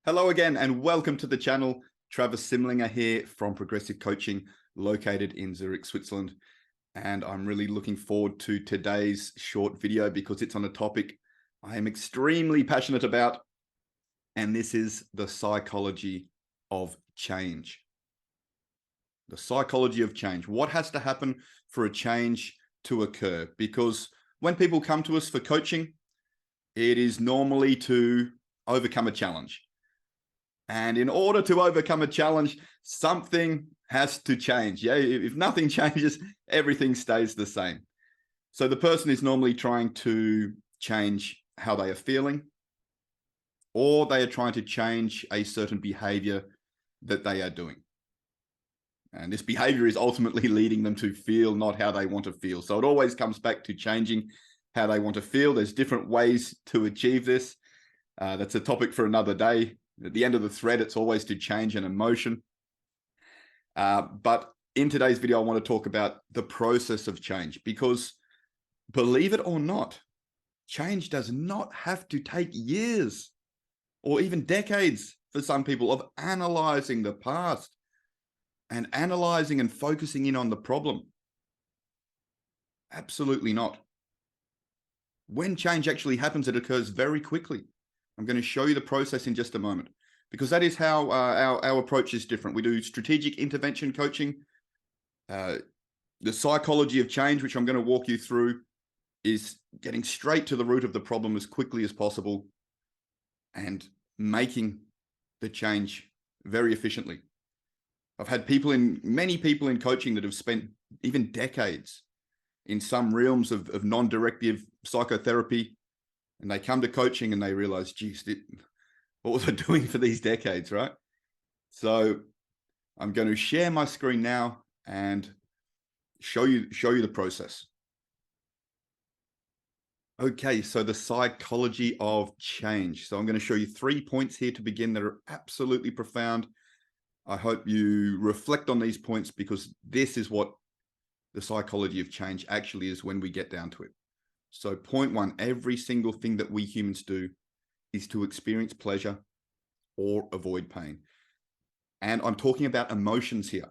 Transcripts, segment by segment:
Hello again and welcome to the channel. Travis Simlinger here from Progressive Coaching, located in Zurich, Switzerland. And I'm really looking forward to today's short video because it's on a topic I am extremely passionate about. And this is the psychology of change. The psychology of change. What has to happen for a change to occur? Because when people come to us for coaching, it is normally to overcome a challenge. And in order to overcome a challenge, something has to change. Yeah, if nothing changes, everything stays the same. So the person is normally trying to change how they are feeling, or they are trying to change a certain behavior that they are doing. And this behavior is ultimately leading them to feel not how they want to feel. So it always comes back to changing how they want to feel. There's different ways to achieve this. That's a topic for another day. At the end of the thread, it's always to change an emotion. But in today's video, I want to talk about the process of change, because believe it or not, change does not have to take years or even decades for some people of analyzing the past and analyzing and focusing in on the problem. Absolutely not. When change actually happens, it occurs very quickly. I'm going to show you the process in just a moment, because that is how our approach is different. We do strategic intervention coaching. The psychology of change, which I'm going to walk you through, is getting straight to the root of the problem as quickly as possible and making the change very efficiently. I've had many people in coaching that have spent even decades in some realms of non-directive psychotherapy. And they come to coaching and they realize, geez, what was I doing for these decades, right? So I'm going to share my screen now and show you the process. Okay, so the psychology of change. So I'm going to show you 3 points here to begin that are absolutely profound. I hope you reflect on these points, because this is what the psychology of change actually is when we get down to it. So point one, every single thing that we humans do is to experience pleasure or avoid pain. And I'm talking about emotions here.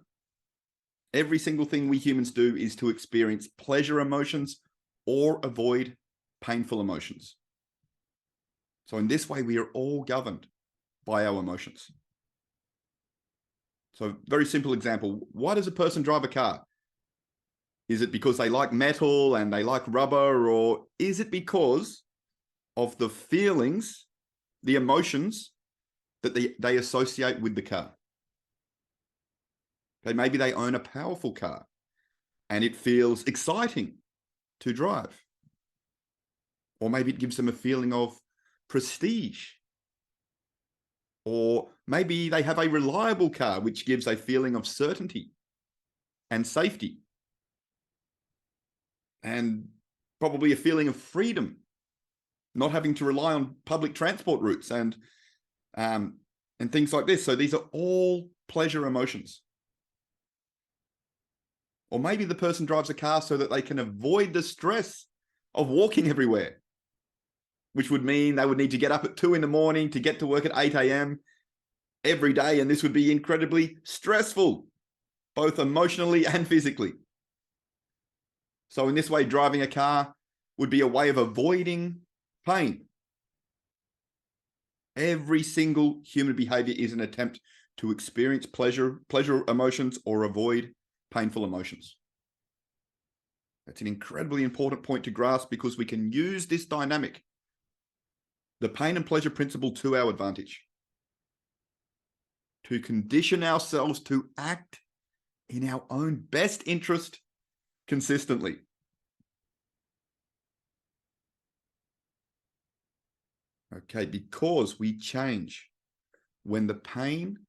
Every single thing we humans do is to experience pleasure emotions or avoid painful emotions. So in this way, we are all governed by our emotions. So very simple example, why does a person drive a car? Is it because they like metal and they like rubber, or is it because of the feelings, the emotions that they associate with the car? Okay, maybe they own a powerful car and it feels exciting to drive. Or maybe it gives them a feeling of prestige. Or maybe they have a reliable car, which gives a feeling of certainty and safety, and probably a feeling of freedom, not having to rely on public transport routes and things like this. So these are all pleasure emotions. Or maybe the person drives a car so that they can avoid the stress of walking everywhere, which would mean they would need to get up at 2 in the morning to get to work at 8 a.m. every day. And this would be incredibly stressful, both emotionally and physically. So in this way, driving a car would be a way of avoiding pain. Every single human behavior is an attempt to experience pleasure emotions or avoid painful emotions. That's an incredibly important point to grasp, because we can use this dynamic, the pain and pleasure principle, to our advantage, to condition ourselves to act in our own best interest consistently. Okay, because we change when the pain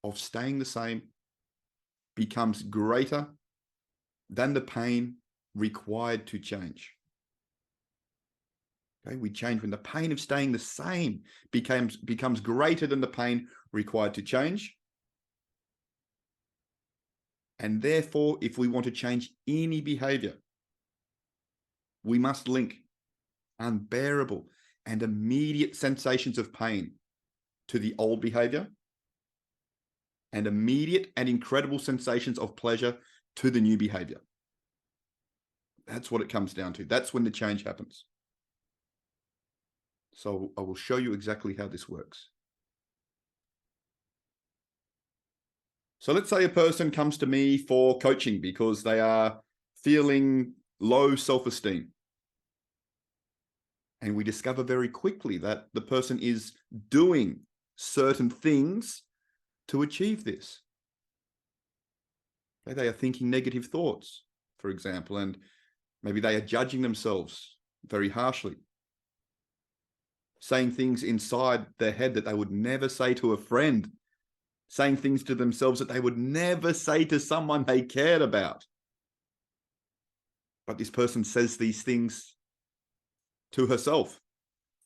of staying the same becomes greater than the pain required to change. Okay, we change when the pain of staying the same becomes greater than the pain required to change. And therefore, if we want to change any behavior, we must link unbearable and immediate sensations of pain to the old behavior, and immediate and incredible sensations of pleasure to the new behavior. That's what it comes down to. That's when the change happens. So I will show you exactly how this works. So let's say a person comes to me for coaching because they are feeling low self-esteem. And we discover very quickly that the person is doing certain things to achieve this. Okay, they are thinking negative thoughts, for example, and maybe they are judging themselves very harshly, saying things inside their head that they would never say to a friend, saying things to themselves that they would never say to someone they cared about. But this person says these things to herself.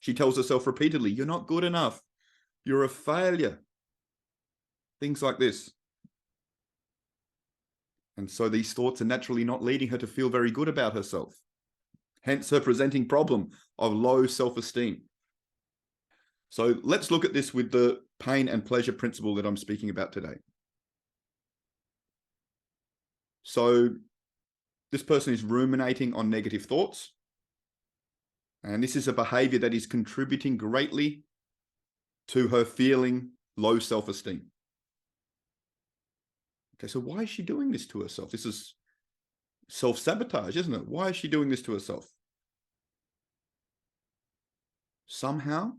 She tells herself repeatedly, "You're not good enough. You're a failure." Things like this. And so these thoughts are naturally not leading her to feel very good about herself. Hence her presenting problem of low self-esteem. So let's look at this with the pain and pleasure principle that I'm speaking about today. So this person is ruminating on negative thoughts. And this is a behavior that is contributing greatly to her feeling low self-esteem. Okay, so why is she doing this to herself? This is self-sabotage, isn't it? Why is she doing this to herself? Somehow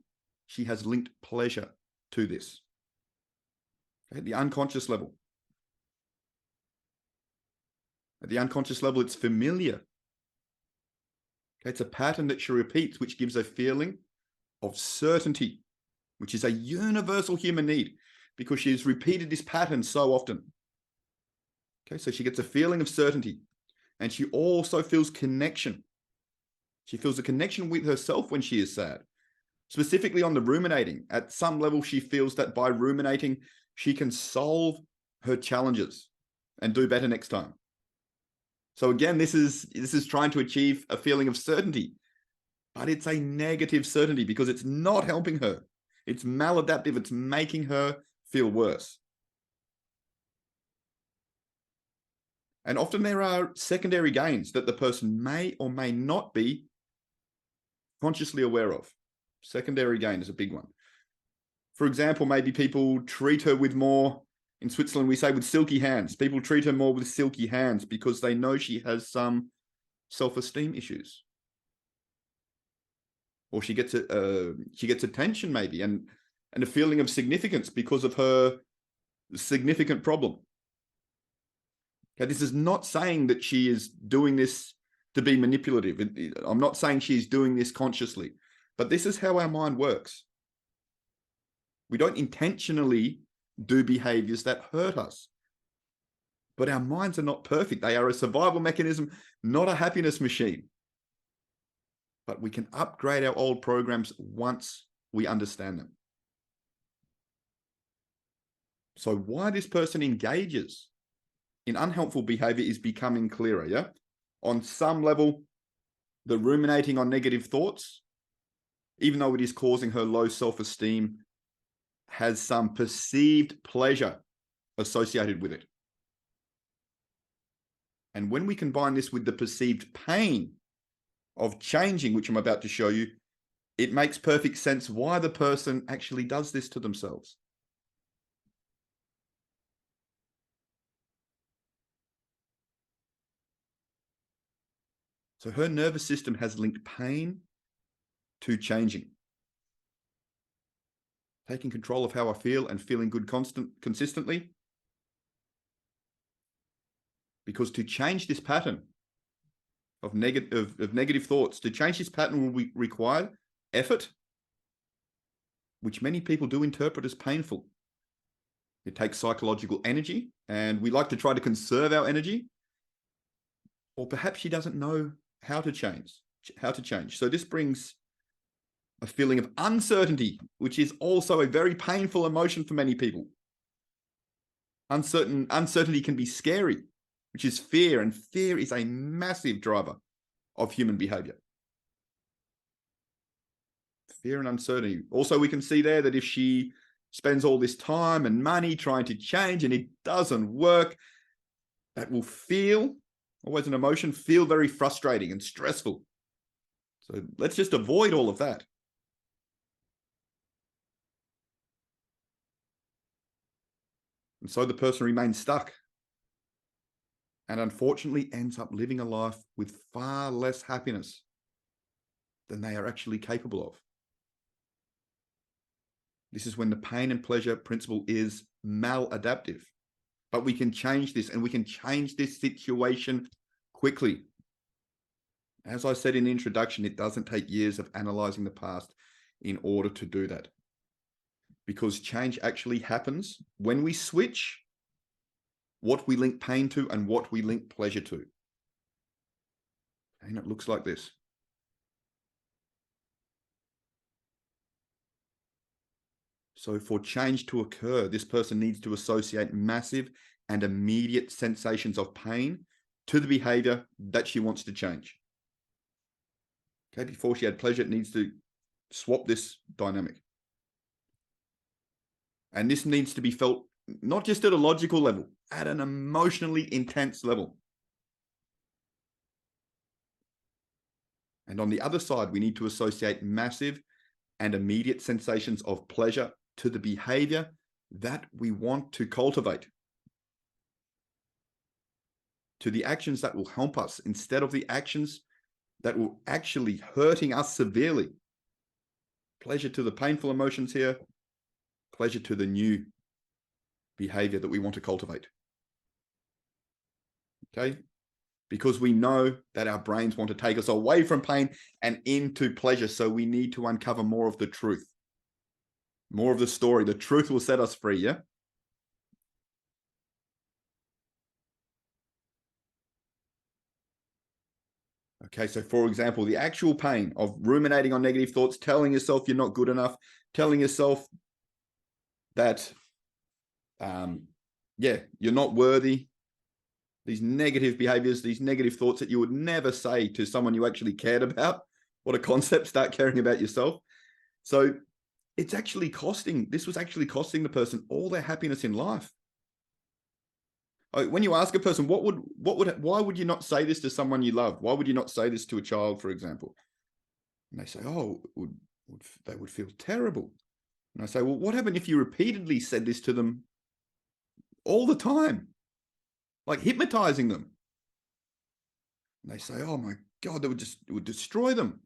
she has linked pleasure to this. Okay, at the unconscious level. At the unconscious level, it's familiar. Okay, it's a pattern that she repeats, which gives a feeling of certainty, which is a universal human need because she's repeated this pattern so often. Okay, so she gets a feeling of certainty, and she also feels connection. She feels a connection with herself when she is sad. Specifically on the ruminating, at some level, she feels that by ruminating, she can solve her challenges and do better next time. So again, this is trying to achieve a feeling of certainty, but it's a negative certainty because it's not helping her. It's maladaptive. It's making her feel worse. And often there are secondary gains that the person may or may not be consciously aware of. Secondary gain is a big one. For example, maybe people treat her with more, in Switzerland we say with silky hands. People treat her more with silky hands because they know she has some self-esteem issues. Or she gets attention maybe and a feeling of significance because of her significant problem. Okay, this is not saying that she is doing this to be manipulative. I'm not saying she's doing this consciously, but this is how our mind works. We don't intentionally do behaviors that hurt us, but our minds are not perfect. They are a survival mechanism, not a happiness machine. But we can upgrade our old programs once we understand them. So why this person engages in unhelpful behavior is becoming clearer, yeah? On some level, the ruminating on negative thoughts, even though it is causing her low self-esteem, has some perceived pleasure associated with it. And when we combine this with the perceived pain of changing, which I'm about to show you, it makes perfect sense why the person actually does this to themselves. So her nervous system has linked pain to changing. Taking control of how I feel and feeling good consistently. Because to change this pattern of negative thoughts, to change this pattern will require effort, which many people do interpret as painful. It takes psychological energy, and we like to try to conserve our energy. Or perhaps she doesn't know how to change. So this brings a feeling of uncertainty, which is also a very painful emotion for many people. Uncertainty can be scary, which is fear, and fear is a massive driver of human behavior. Fear and uncertainty. Also, we can see there that if she spends all this time and money trying to change and it doesn't work, that will feel, always an emotion, feel very frustrating and stressful. So let's just avoid all of that. And so the person remains stuck and unfortunately ends up living a life with far less happiness than they are actually capable of. This is when the pain and pleasure principle is maladaptive. But we can change this, and we can change this situation quickly. As I said in the introduction, it doesn't take years of analyzing the past in order to do that. Because change actually happens when we switch what we link pain to and what we link pleasure to. And it looks like this. So for change to occur, this person needs to associate massive and immediate sensations of pain to the behavior that she wants to change. Okay, before she had pleasure, it needs to swap this dynamic. And this needs to be felt not just at a logical level, at an emotionally intense level. And on the other side, we need to associate massive and immediate sensations of pleasure to the behavior that we want to cultivate, to the actions that will help us instead of the actions that will actually hurting us severely. Pleasure to the painful emotions here, pleasure to the new behavior that we want to cultivate. Okay? Because we know that our brains want to take us away from pain and into pleasure. So we need to uncover more of the truth, more of the story. The truth will set us free, yeah? Okay, so for example, the actual pain of ruminating on negative thoughts, telling yourself you're not good enough, telling yourself that, you're not worthy, these negative behaviors, these negative thoughts that you would never say to someone you actually cared about. What a concept, start caring about yourself. So it's actually costing, this was actually costing the person all their happiness in life. When you ask a person, why would you not say this to someone you love? Why would you not say this to a child, for example? And they say, oh, they would feel terrible. And I say, well, what happened if you repeatedly said this to them all the time? Like hypnotizing them. And they say, oh my God, it would destroy them.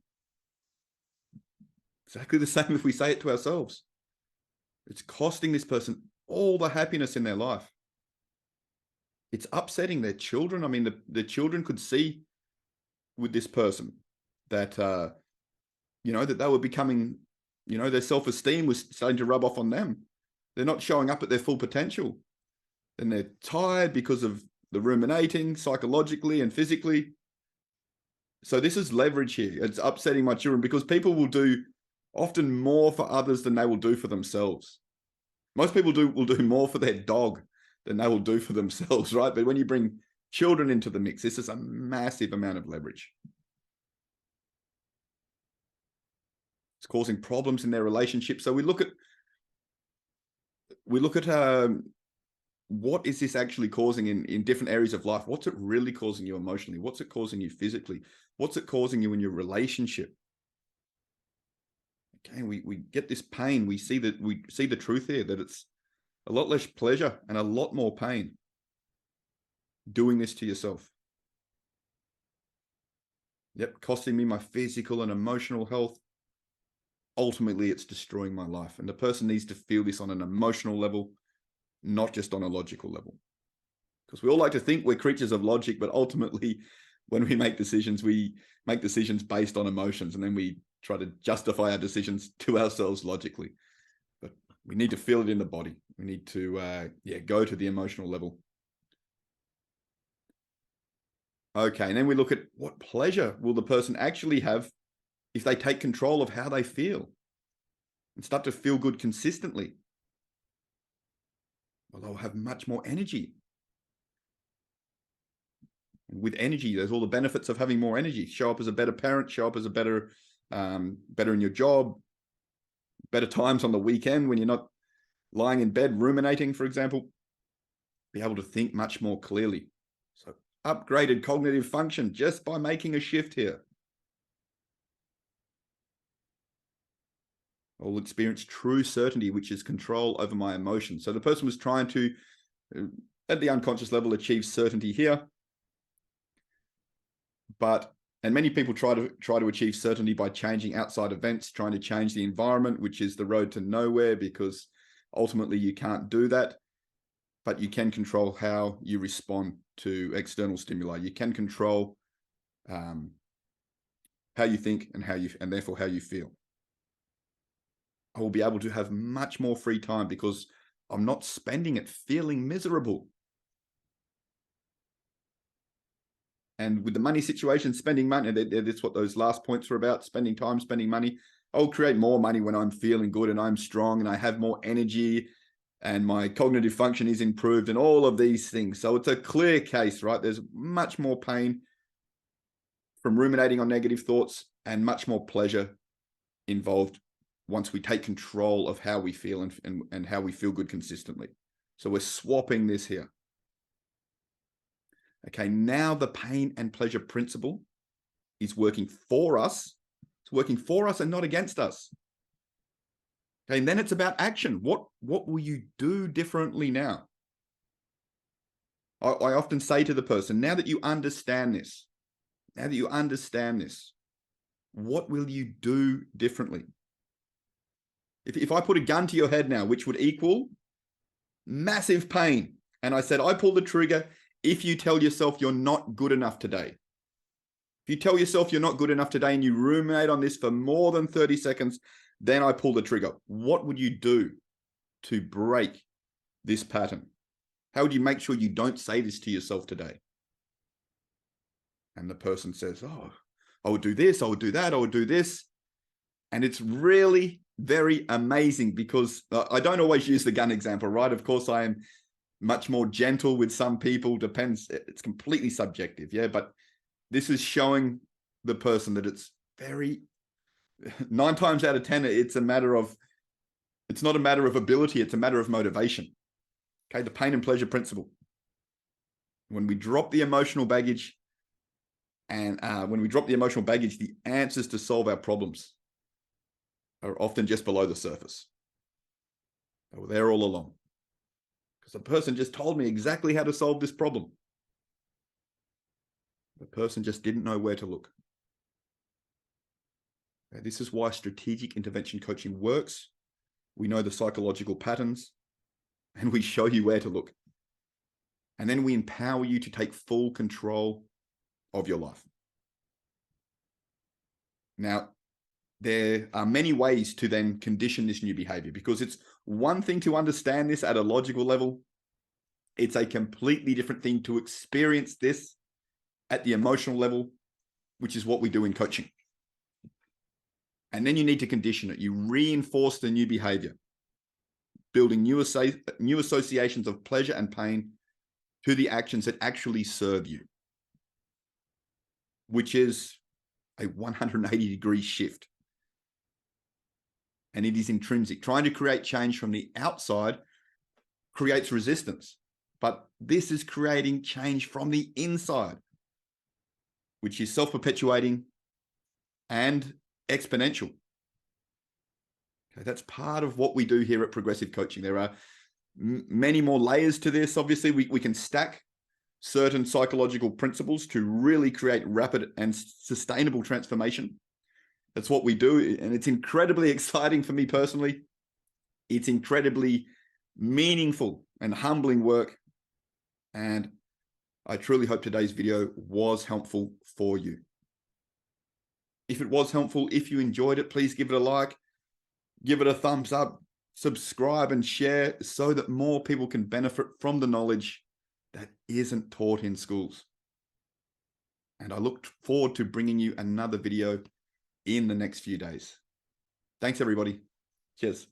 Exactly the same if we say it to ourselves. It's costing this person all the happiness in their life. It's upsetting their children. I mean, the children could see with this person that, that they were becoming, their self-esteem was starting to rub off on them. They're not showing up at their full potential. Then they're tired because of the ruminating psychologically and physically. So this is leverage here. It's upsetting my children because people will do often more for others than they will do for themselves. Most people will do more for their dog than they will do for themselves, right? But when you bring children into the mix, this is a massive amount of leverage. It's causing problems in their relationship. So we look at what is this actually causing in different areas of life? What's it really causing you emotionally? What's it causing you physically? What's it causing you in your relationship? Okay, we get this pain. We see the truth here, that it's a lot less pleasure and a lot more pain doing this to yourself. Yep, costing me my physical and emotional health. Ultimately, it's destroying my life. And the person needs to feel this on an emotional level, not just on a logical level. Because we all like to think we're creatures of logic, but ultimately, when we make decisions based on emotions, and then we try to justify our decisions to ourselves logically. But we need to feel it in the body. We need to go to the emotional level. Okay, and then we look at what pleasure will the person actually have if they take control of how they feel and start to feel good consistently. Well, they'll have much more energy. And with energy, there's all the benefits of having more energy. Show up as a better parent, show up as a better in your job, better times on the weekend when you're not Lying in bed, ruminating, for example, be able to think much more clearly. So upgraded cognitive function just by making a shift here. I'll experience true certainty, which is control over my emotions. So the person was trying to, at the unconscious level, achieve certainty here. And many people try to achieve certainty by changing outside events, trying to change the environment, which is the road to nowhere, because ultimately you can't do that. But you can control how you respond to external stimuli. You can control how you think and therefore how you feel. I will be able to have much more free time because I'm not spending it feeling miserable. And with the money situation, spending money, that's what those last points were about, spending time, spending money. I'll create more money when I'm feeling good and I'm strong and I have more energy and my cognitive function is improved and all of these things. So it's a clear case, right? There's much more pain from ruminating on negative thoughts and much more pleasure involved once we take control of how we feel and how we feel good consistently. So we're swapping this here. Okay, now the pain and pleasure principle is working for us. It's working for us and not against us. Okay, and then it's about action. What will you do differently now? I often say to the person, now that you understand this, what will you do differently? If I put a gun to your head now, which would equal massive pain, and I said, I pull the trigger if you tell yourself you're not good enough today. If you tell yourself you're not good enough today and you ruminate on this for more than 30 seconds, then I pull the trigger. What would you do to break this pattern? How would you make sure you don't say this to yourself today? And the person says, oh, I would do this, I would do that, I would do this. And it's really very amazing because I don't always use the gun example, right? Of course, I am much more gentle with some people, depends, it's completely subjective, yeah? But this is showing the person that it's very, 9 times out of 10, it's not a matter of ability, it's a matter of motivation. Okay, the pain and pleasure principle. When we drop the emotional baggage, the answers to solve our problems are often just below the surface. They were there all along. Because the person just told me exactly how to solve this problem. The person just didn't know where to look. Okay, this is why strategic intervention coaching works. We know the psychological patterns and we show you where to look. And then we empower you to take full control of your life. Now, there are many ways to then condition this new behavior, because it's one thing to understand this at a logical level. It's a completely different thing to experience this at the emotional level, which is what we do in coaching. And then you need to condition it. You reinforce the new behavior, building new associations of pleasure and pain to the actions that actually serve you, which is a 180-degree shift. And it is intrinsic. Trying to create change from the outside creates resistance. But this is creating change from the inside, which is self-perpetuating and exponential. Okay, that's part of what we do here at Progressive Coaching. There are many more layers to this. Obviously, we can stack certain psychological principles to really create rapid and sustainable transformation. That's what we do, and it's incredibly exciting for me personally. It's incredibly meaningful and humbling work, and I truly hope today's video was helpful for you. If it was helpful, if you enjoyed it, please give it a like, give it a thumbs up, subscribe and share so that more people can benefit from the knowledge that isn't taught in schools. And I look forward to bringing you another video in the next few days. Thanks, everybody. Cheers.